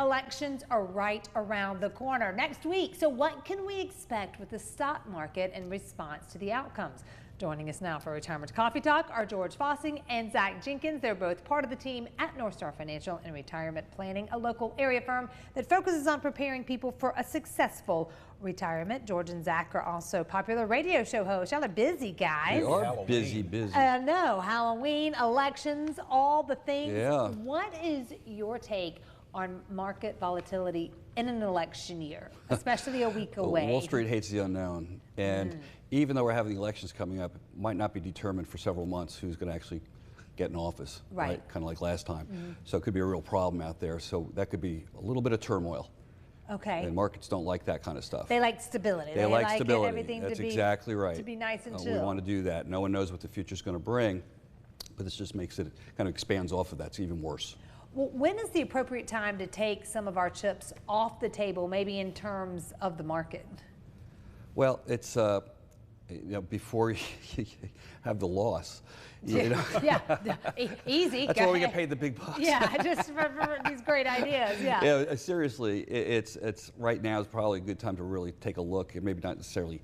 Elections are right around the corner next week. So what can we expect with the stock market in response to the outcomes? Joining us now for Retirement Coffee Talk are George Fossing and Zach Jenkins. They're both part of the team at Northstar Financial and Retirement Planning, a local area firm that focuses on preparing people for a successful retirement. George and Zach are also popular radio show hosts. Y'all are busy, guys. We are busy. I know. Halloween, elections, all the things. Yeah. What is your take on market volatility in an election year, especially a week away? Wall Street hates the unknown, and even though we're having elections coming up, it might not be determined for several months who's going to actually get in office, right? Kind of like last time. So it could be a real problem out there. So that could be a little bit of turmoil. Okay. And markets don't like that kind of stuff. They like stability. They like stability. Everything That's to be, exactly right. To be nice and chill. We want to do that. No one knows what the future's going to bring, but this just makes it, kind of expands off of that. It's even worse. Well, when is the appropriate time to take some of our chips off the table, maybe in terms of the market? Well, it's before you have the loss. You know? Yeah, easy. That's why we get paid the big bucks. Yeah, just for these great ideas. Yeah. Yeah, seriously, it's right now is probably a good time to really take a look, and maybe not necessarily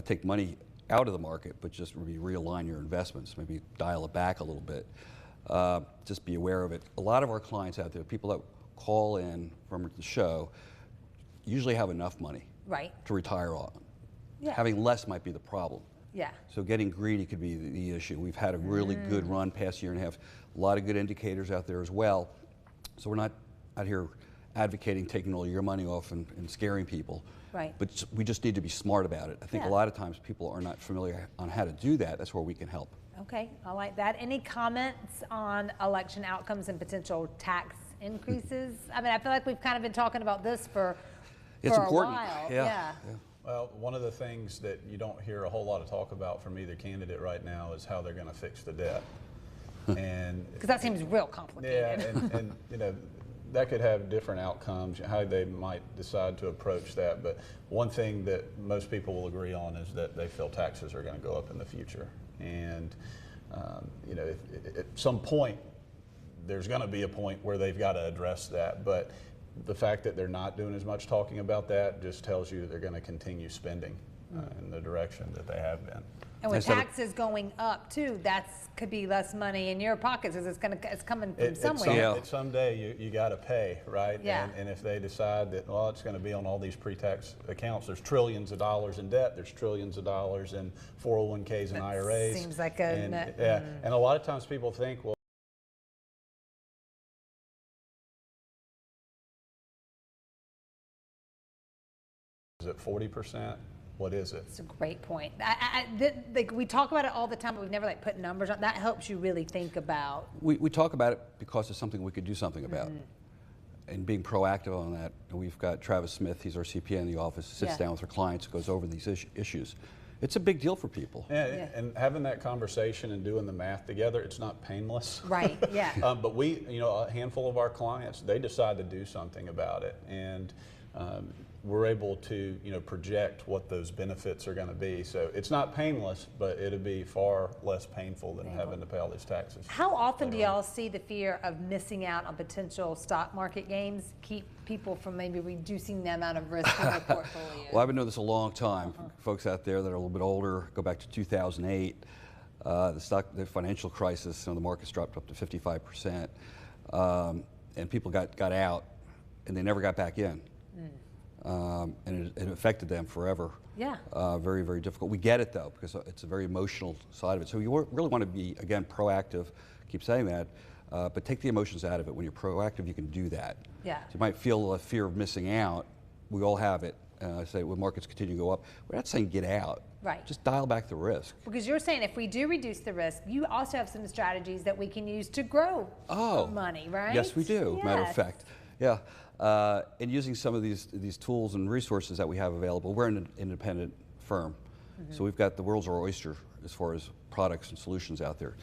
take money out of the market, but just maybe realign your investments, maybe dial it back a little bit. Just be aware of it. A lot of our clients out there, people that call in from the show, usually have enough money to retire on. Yeah. Having less might be the problem. Yeah. So getting greedy could be the issue. We've had a really good run past year and a half. A lot of good indicators out there as well. So we're not out here advocating taking all your money off and scaring people. Right. But we just need to be smart about it. I think a lot of times people are not familiar on how to do that. That's where we can help. Okay, I like that. Any comments on election outcomes and potential tax increases? I mean, I feel like we've kind of been talking about this for a while. Yeah. Well, one of the things that you don't hear a whole lot of talk about from either candidate right now is how they're going to fix the debt. And because that seems real complicated. Yeah, and you know, that could have different outcomes, how they might decide to approach that. But one thing that most people will agree on is that they feel taxes are going to go up in the future. And you know, at some point, there's going to be a point where they've got to address that. But the fact that they're not doing as much talking about that just tells you they're going to continue spending in the direction that they have been. And with taxes going up too, that's could be less money in your pockets because it's coming from somewhere. Someday you got to pay, right? Yeah. And if they decide that, well, it's going to be on all these pre-tax accounts, there's trillions of dollars in debt, there's trillions of dollars in 401ks and IRAs. Seems like a and a lot of times people think, well, is it 40%? What is it? It's a great point. We talk about it all the time, but we've never put numbers on. That helps you really think about. We talk about it because it's something we could do something about. And being proactive on that. And we've got Travis Smith, he's our CPA in the office, sits down with our clients, goes over these issues. It's a big deal for people. And having that conversation and doing the math together, it's not painless. Right, yeah. But we, you know, a handful of our clients, they decide to do something about it. And we're able to, you know, project what those benefits are going to be. So it's not painless, but it'll be far less painful than having to pay all these taxes. How often do y'all see the fear of missing out on potential stock market gains keep people from maybe reducing the amount of risk in their portfolio? Well, I've been doing this a long time. Folks out there that are a little bit older, go back to 2008, the financial crisis, the markets dropped up to 55%, and people got out, and they never got back in. And it affected them forever. Yeah. Very, very difficult. We get it though, because it's a very emotional side of it. So you really want to be, again, proactive, keep saying that, but take the emotions out of it. When you're proactive, you can do that. Yeah. So you might feel a fear of missing out. We all have it. I say when markets continue to go up, we're not saying get out. Right. Just dial back the risk. Because you're saying if we do reduce the risk, you also have some strategies that we can use to grow money, right? Yes, we do, yes. Matter of fact. Yeah. And using some of these tools and resources that we have available, we're an independent firm. So we've got the world's our oyster as far as products and solutions out there.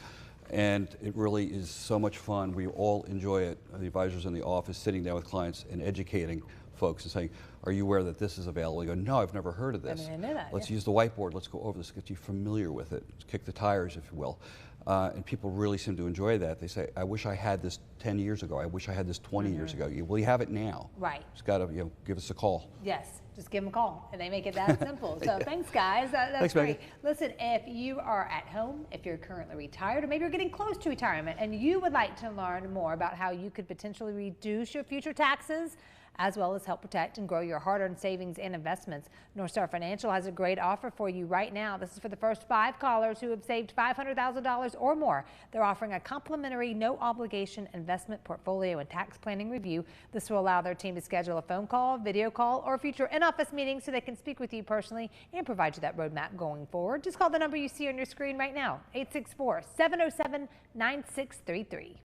And it really is so much fun. We all enjoy it. The advisors in the office sitting down with clients and educating folks and saying, are you aware that this is available? You go, no, I've never heard of this. I mean, I know that. Let's use the whiteboard. Let's go over this, get you familiar with it. Let's kick the tires, if you will. And people really seem to enjoy that. They say, I wish I had this 10 years ago. I wish I had this 20 years ago. Well, you have it now. Right. Just got to give us a call. Yes, just give them a call, and they make it that simple. So thanks, guys. That's Thanks, great. Megan. Listen, if you are at home, if you're currently retired, or maybe you're getting close to retirement, and you would like to learn more about how you could potentially reduce your future taxes, as well as help protect and grow your hard-earned savings and investments, Northstar Financial has a great offer for you right now. This is for the first 5 callers who have saved $500,000 or more. They're offering a complimentary, no-obligation investment portfolio and tax planning review. This will allow their team to schedule a phone call, video call, or future in-office meeting so they can speak with you personally and provide you that roadmap going forward. Just call the number you see on your screen right now, 864-707-9633.